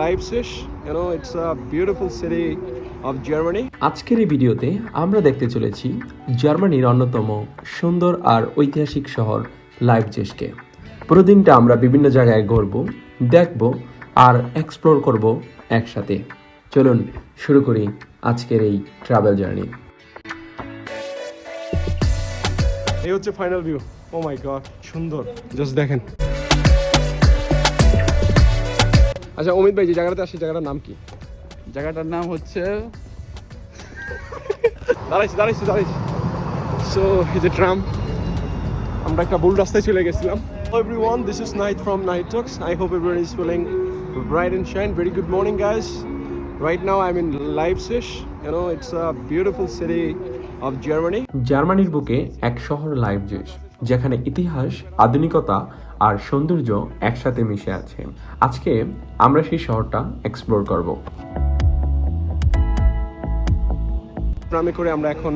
Leipzig. You know, it's a beautiful city of Germany. আজকের এই ভিডিওতে আমরা দেখতে চলেছি জার্মানির অন্যতম সুন্দর আর ঐতিহাসিক শহর লাইপজিগকে। পুরো দিনটা আমরা বিভিন্ন জায়গায় ঘুরব, দেখব আর এক্সপ্লোর করব একসাথে। চলুন শুরু করি আজকের এই ট্রাভেল জার্নি। এই হচ্ছে final view. O my god, সুন্দর, জাস্ট দেখেন। আচ্ছা অমিত ভাই, যে জায়গাটাতে আসি জায়গাটার নাম কি? জায়গাটার নাম হচ্ছে দাঁড়াইছি। সো এই যে ট্রাম, আমরা একটা ভুল রাস্তায় চলে গেছিলাম। Hello everyone, this is Night from Night Talks. I hope everyone is feeling bright and shine. Very good morning guys. Right now I'm in Leipzig. You know, it's a beautiful city of Germany. জার্মানির বুকে এক শহর Leipzig, যেখানে ইতিহাস, আধুনিকতা আর সৌন্দর্য একসাথে মিশে আছে। আজকে আমরা সেই শহরটা এক্সপ্লোর করব। ট্রামে করে আমরা এখন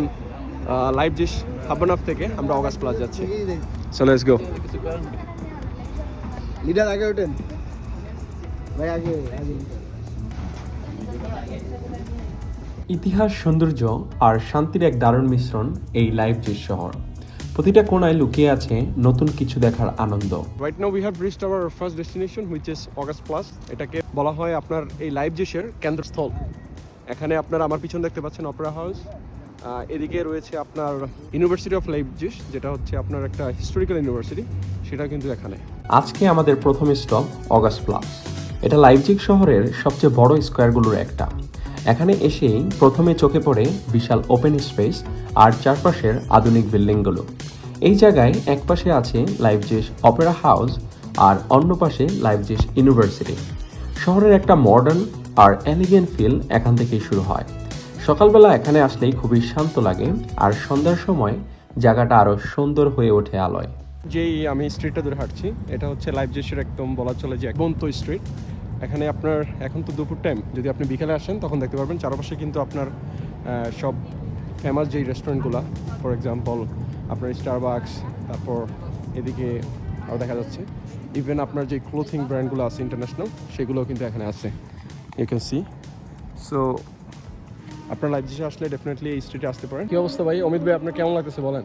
লাইপজিগ হাবানাফ থেকে আমরা অগাস্ট প্লাস যাচ্ছি। So let's go. লিডার আগে ওঠেন ভাই, আগে। ইতিহাস, সৌন্দর্য আর শান্তির এক দারুণ মিশ্রণ এই লাইপজিগ শহর। প্রতিটা কোণায় লুকিয়ে আছে নতুন কিছু দেখার আনন্দ। Right now we have reached our first destination which is August Plus. এটাকে বলা হয় আপনার এই লাইপজিগের কেন্দ্রস্থল। এখানে আপনারা আমার পিছনে দেখতে পাচ্ছেন অপেরা হাউস। এদিকে রয়েছে আপনার ইউনিভার্সিটি অফ লাইপজিগ, যেটা হচ্ছে আপনার একটা হিস্টোরিক্যাল ইউনিভার্সিটি, সেটা কিন্তু এখানে। আজকে আমাদের প্রথম স্টপ অগাস্ট প্লাস। এটা লাইপজিগ শহরের সবচেয়ে বড় স্কোয়ারগুলোর একটা। এখানে এসেই প্রথমে চোখে পড়ে বিশাল ওপেন স্পেস আর চারপাশের আধুনিক বিল্ডিংগুলো। এই জায়গায় এক পাশে আছে লাইপজিগ অপেরা হাউস আর অন্য পাশে লাইপজিগ ইউনিভার্সিটি। শহরের একটা মডার্ন আর এলিগেন্ট ফিল এখান থেকেই শুরু হয়। সকালবেলা এখানে আসলেই খুবই শান্ত লাগে, আর সন্ধ্যার সময় জায়গাটা আরও সুন্দর হয়ে ওঠে আলোয়। যেই আমি স্ট্রিটটা ধরে হাঁটছি, এটা হচ্ছে লাইপজিগের একদম বলা চলে যে বন্ত স্ট্রিট। এখানে আপনার এখন তো দুপুর টাইম, যদি আপনি বিকেলে আসেন তখন দেখতে পারবেন চারপাশে কিন্তু আপনার সব ফেমাস যেই রেস্টুরেন্টগুলো, ফর এক্সাম্পল আপনার স্টারবাকস, তারপর এদিকে আরও দেখা যাচ্ছে ইভেন আপনার যে ক্লোথিং ব্র্যান্ডগুলো আছে ইন্টারন্যাশনাল, সেগুলোও কিন্তু এখানে আছে। You can see. সো আপনার লাইপজিগে আসলে ডেফিনেটলি এই স্ট্রিটে আসতে পারেন। কি অবস্থা ভাই? অমিত ভাই, আপনার কেমন লাগতেছে বলেন?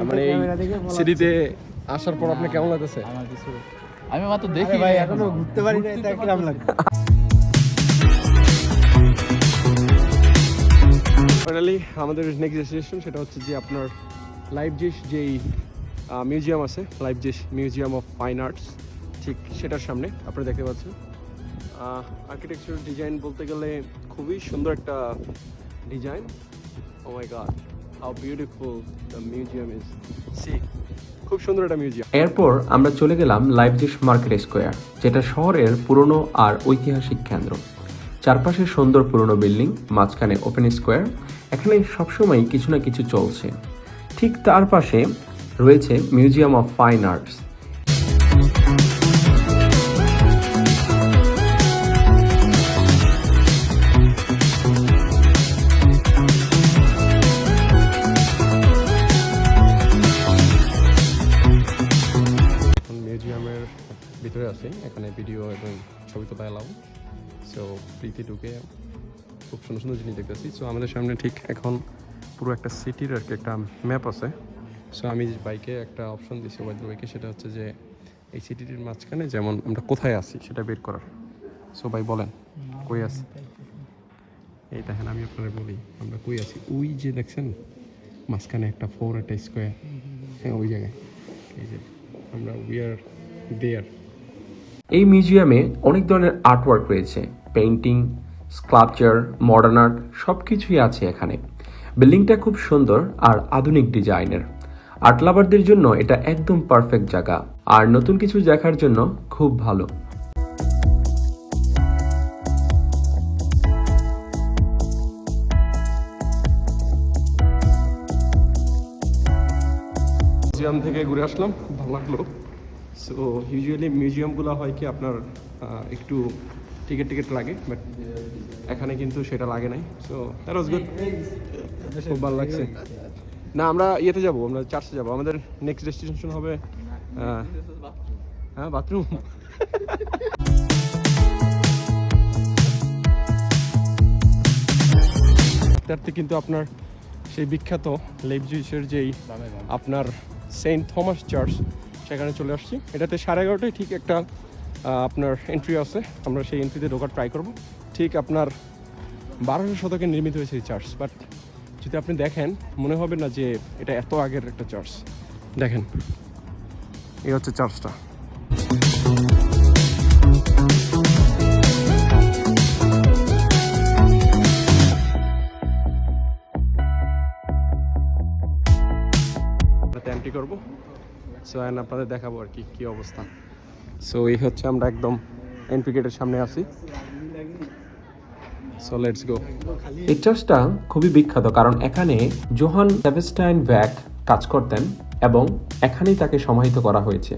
মানে এই সিটিতে আসার পর আপনার কেমন লাগতেছে? আমি মাত্র দেখি ভাই, এখনো ঘুরতে পারি না, এটা কেমন লাগে? ফাইনালি আমাদের নেক্সট ডেস্টিনেশন সেটা হচ্ছে যে আপনার লাইপজিগ যেই মিউজিয়াম আছে, Leipzig museum of fine arts, ঠিক সেটার সামনে আপনারা দেখতে পাচ্ছেন। আর্কিটেকচার ডিজাইন বলতে গেলে খুবই সুন্দর একটা design. Oh my god, how beautiful the museum is. See, খুব সুন্দর একটা মিউজিয়াম। এরপর আমরা চলে গেলাম লাইপজিগ মার্কেট স্কোয়ার, যেটা শহরের পুরনো আর ঐতিহাসিক কেন্দ্র। চারপাশে সুন্দর পুরনো বিল্ডিং, মাঝখানে ওপেন স্কোয়ার। এখানে সবসময় কিছু না কিছু চলছে। ঠিক তার পাশে রয়েছে মিউজিয়াম অফ ফাইন আর্টস। মিউজিয়ামের ভিতরে আছে, এখানে ভিডিও এবং ছবি তোলা এলাও। সো ফ্রিতে ঢুকে খুব সুন্দর সুন্দর জিনিস দেখতেছি। সো আমাদের সামনে ঠিক এখন পুরো একটা সিটির আর কি একটা ম্যাপ আছে। সো আমি বাইকে একটা অপশন দিয়েছি বাইকে, সেটা হচ্ছে যে এই সিটিটির মাঝখানে যেমন আমরা কোথায় আছি সেটা বের করার। সো ভাই বলেন কই আছি? এই দেখেন, আমি আপনারা বলি আমরা কই আছি। ওই যে দেখছেন মাঝখানে একটা একটা স্কোয়ার, হ্যাঁ ওই জায়গায়। এই যে আমরা উই আর দেয়ার। এই মিউজিয়ামে অনেক ধরনের আর্টওয়ার্ক রয়েছে, পেইন্টিং, স্কাল্পচার, মডার্ন আর্ট, সব কিছুই আছে এখানে। বিল্ডিংটা খুব সুন্দর আর আধুনিক ডিজাইনের। আর্ট লাভারদের জন্য এটা একদম পারফেক্ট জায়গা, আর নতুন কিছু দেখার জন্য খুব ভালো। মিউজিয়াম থেকে ঘুরে আসলাম, খুব ভালো লাগলো। সো ইউজুয়ালি মিউজিয়ামগুলো হয় কি আপনার একটু টিকিট লাগে, বাট এখানে কিন্তু সেটা লাগে নাই। সো দ্যাট ওয়াজ গুড, খুব ভালো লাগছে। না, আমরা ইয়েতে যাবো, আমরা চার্চে যাবো। আমাদের নেক্সট ডেস্টিনেশন হবে হ্যাঁ বাথরুম। যেতে কিন্তু আপনার সেই বিখ্যাত লাইপজিগের যেই আপনার সেন্ট থমাস চার্চ সেখানে চলে আসছি। এটাতে 11:30টায় ঠিক একটা আপনার এন্ট্রি আছে, আমরা সেই এন্ট্রিতে ঢোকার ট্রাই করব। ঠিক আপনার 12শো শতকে নির্মিত হয়েছে এই চার্চ, বাট যদি আপনি দেখেন মনে হবে না যে এটা এত আগের একটা চার্চ। দেখেন, এই হচ্ছে চার্চটা। এন্ট্রি করবো, সো অ্যান্ড আপনাদের দেখাবো আর কি কী অবস্থা। সো এই হচ্ছে আমরা একদম এন্ট্রি গেটের সামনে আছি। So let's go. এই চার্চটা খুবই বিখ্যাত কারণ এখানে জোহান সেবাস্টিয়ান ব্যাক কাজ করতেন এবং এখানেই তাকে সমাহিত করা হয়েছে।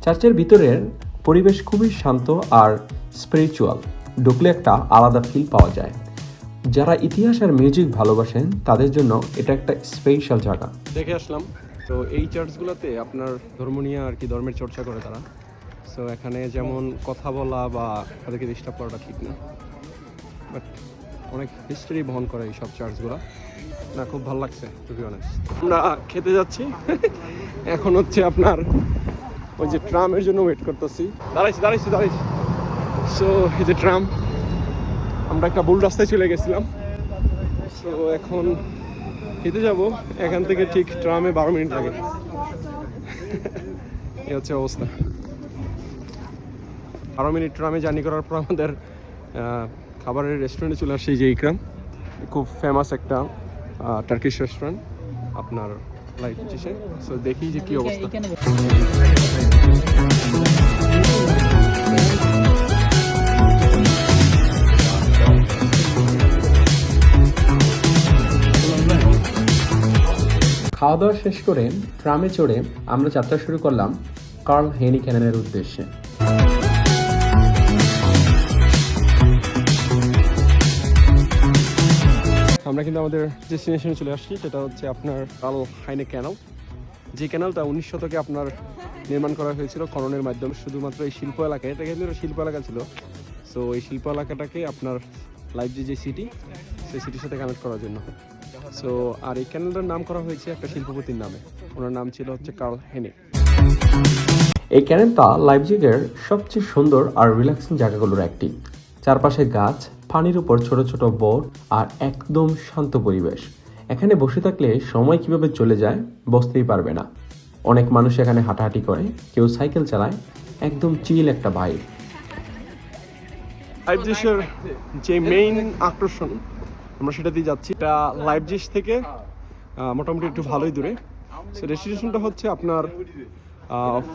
চার্চের ভিতরের পরিবেশ খুবই শান্ত আর স্পিরিচুয়াল, ঢুকলে একটা আলাদা ফিল পাওয়া যায়। যারা ইতিহাস আর মিউজিক ভালোবাসেন তাদের জন্য এটা একটা স্পেশাল জায়গা। দেখে আসলাম। তো এই চার্চগুলোতে আপনার ধর্ম নিয়ে আর কি ধর্মের চর্চা করে তারা। সো এখানে যেমন কথা বলা বা তাদেরকে ডিস্টার্ব করাটা ঠিক না, বাট অনেক হিস্ট্রি বহন করে এই সব চার্চগুলো। না, খুব ভালো লাগছে টু বি অনেস্ট। আমরা খেতে যাচ্ছি এখন হচ্ছে আপনার ওই যে ট্রামের জন্য ওয়েট করতেছি। দাঁড়াইছি। সো এই যে ট্রাম, আমরা একটা ভুল রাস্তায় চলে গেছিলাম। সো এখন খেতে যাব, এখান থেকে ঠিক ট্রামে 12 মিনিট লাগে। এই হচ্ছে অবস্থা। 12 মিনিট ট্রামে জার্নি করার পর আমাদের খাবারের রেস্টুরেন্টে চলে আসছে, যে ইকরাম, খুব ফেমাস একটা টার্কিশ রেস্টুরেন্ট আপনার লাইপজিগে। সো দেখি যে কী অবস্থা। খাওয়া দাওয়া শেষ করে ট্রামে চড়ে আমরা যাত্রা শুরু করলাম কার্ল হেনি ক্যানেলের উদ্দেশ্যে। আমরা কিন্তু আমাদের ডেস্টিনেশনে চলে আসছি, সেটা হচ্ছে আপনার কার্ল হাইনে ক্যানাল। যে ক্যানালটা 19 শতকে আপনার নির্মাণ করা হয়েছিল খননের মাধ্যমে, শুধুমাত্র এই শিল্প এলাকায়। এটা কিন্তু শিল্প এলাকা ছিল। সো এই শিল্প এলাকাটাকে আপনার লাইপজিগ যে সিটি, সেই সিটির সাথে কানেক্ট করার জন্য। সো আর এই ক্যানেলটার নাম করা হয়েছে একটা শিল্পপতির নামে, ওনার নাম ছিল হচ্ছে কার্ল হেনে। এই ক্যানেলটা লাইপজিগের সবচেয়ে সুন্দর আর রিল্যাক্সিং জায়গাগুলোর একটি। চারপাশে গাছ, পানির উপর ছোট ছোট বোট আর একদম শান্ত পরিবেশ। এখানে বসে থাকলে সময় কিভাবে চলে যায় বুঝতেই পারবে না। অনেক মানুষ এখানে হাঁটাহাঁটি করে, কেউ সাইকেল চালায়, একদম চিল একটা ভাইব। লাইপজিগের যে মেইন আকর্ষণ আমরা সেটাতেই যাচ্ছি। এটা লাইপজিগ থেকে মোটামুটি একটু ভালোই দূরে। সো ডেস্টিনেশনটা হচ্ছে আপনার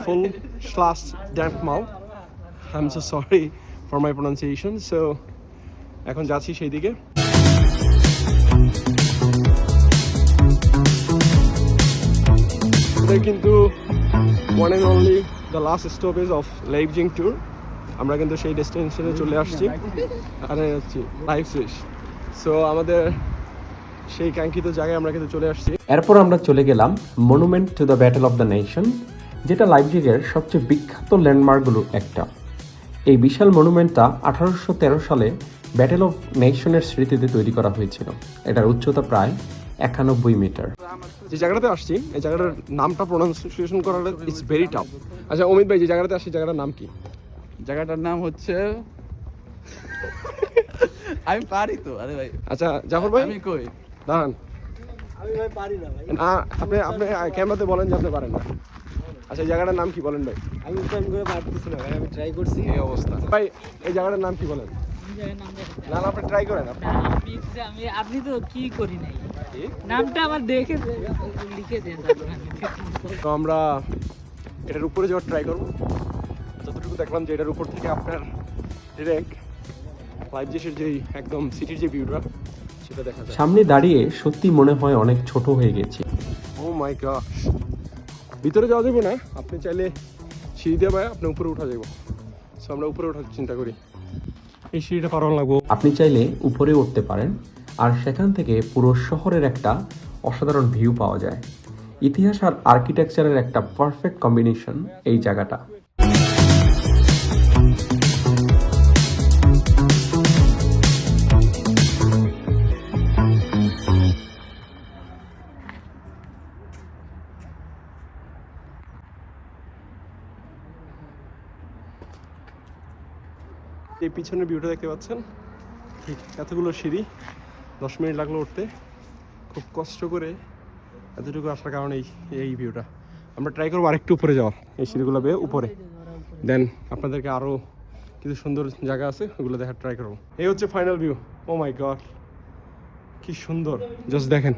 Völkerschlachtdenkmal. I am so sorry for my pronunciation. So এখন যাচ্ছি সেই দিকে। এটা কিন্তু one and only the last stoppage of Leipzig tour. আমরা কিন্তু সেই ডেস্টিনেশনে চলে আসছি, আর হচ্ছে লাইপজিগ। সো আমাদের সেই কাঙ্ক্ষিত জায়গায় আমরা কিন্তু চলে আসছি। এরপর আমরা চলে গেলাম monument to the battle of the nation, যেটা লাইপজিগের সবচেয়ে বিখ্যাত ল্যান্ডমার্কগুলোর একটা। এই বিশাল মনুমেন্টটা 1813 সালে ব্যাটল অফ নেশনের স্মৃতিতে তৈরি করা হয়েছিল। এটার উচ্চতা প্রায় 91 মিটার। যে জায়গাটাতে আসছি, এই জায়গাটার নামটা প্রোনাউন্সিয়েশন করাটা ইটস ভেরি টাফ। আচ্ছা অমিত ভাই, যে জায়গাটাতে আসছি জায়গাটার নাম কি? জায়গাটার নাম হচ্ছে আমি পারি তো। আরে ভাই, আচ্ছা জাফর ভাই, আমি কই দাঁড়ান। আমি ভাই পারি না ভাই। না, আপনি ক্যামেরাতে বলেন যে আপনি পারেন না। আচ্ছা এই জায়গাটার নাম কি বলেন ভাই? আমি টাইম করে পারতেছি না ভাই, আমি ট্রাই করছি। এই অবস্থা ভাই, এই জায়গাটার নাম কি বলেন? না আপনি ট্রাই করেন। আপনি তো কি করি নাই, নামটা আমার দেখে লিখে দেন। তো আমরা এটার উপরে যাওয়ার ট্রাই করবো। যতটুকু দেখলাম যে এটার উপর থেকে আপনার ডিরেক্ট লাইপজিগের যেই একদম সিটির যে ভিউটা সেটা দেখা যায়। সামনে দাঁড়িয়ে সত্যি মনে হয় অনেক ছোট হয়ে গেছে। ও মাই গড, ভিতরে যাওয়া যাবে না, আপনি চাইলে সিঁড়ি দিয়ে ভাই আপনি উপরে উঠা যাবো। সো আমরা উপরে ওঠার চিন্তা করি। এই সিঁড়িটা পার হওয়া লাগবো। আপনি চাইলে উপরে উঠতে পারেন, আর সেখান থেকে পুরো শহরের একটা অসাধারণ ভিউ পাওয়া যায়। ইতিহাস আর আর্কিটেকচারের একটা পারফেক্ট কম্বিনেশন এই জায়গাটা। এই পিছনের ভিউটা দেখতে পাচ্ছেন, ঠিক এতগুলো সিঁড়ি, 10 মিনিট লাগলো উঠতে, খুব কষ্ট করে এতটুকু আসার কারণে এই ভিউটা। আমরা ট্রাই করবো আরেকটু উপরে যাওয়ার, এই সিঁড়িগুলো বেয়ে উপরে, দেন আপনাদেরকে আরও কিছু সুন্দর জায়গা আছে ওগুলো দেখার ট্রাই করবো। এই হচ্ছে final view. O my god, কি সুন্দর, জাস্ট দেখেন।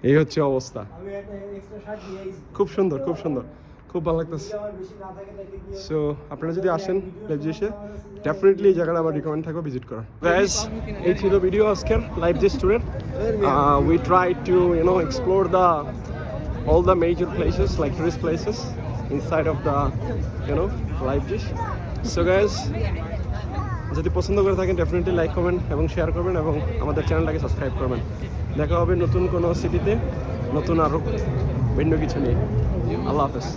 এই হচ্ছে অবস্থা, আমি একটা এক্সট্রা শার্ট নিয়ে আইছি। খুব সুন্দর, খুব সুন্দর, খুব ভালো লাগতেছে। আমার বেশি না থাকে তাকে দিয়ে সো আপনারা যদি আসেন লাইভজিসে, ডেফিনেটলি এই জায়গাটা আমার রিকমেন্ড থাকবে ভিজিট করার। গাইস, এই ছিল ভিডিও আজকের লাইভজিস ট্যুরের। We try to explore the all the major places like tourist places inside of the Leipzig. So guys, যদি পছন্দ করে থাকেন ডেফিনেটলি লাইক করবেন এবং শেয়ার করবেন এবং আমাদের চ্যানেলটাকে সাবস্ক্রাইব করবেন। দেখা হবে নতুন কোনো সিটিতে, নতুন আরও ভিন্ন কিছু নিয়ে। আল্লাহ হাফেজ।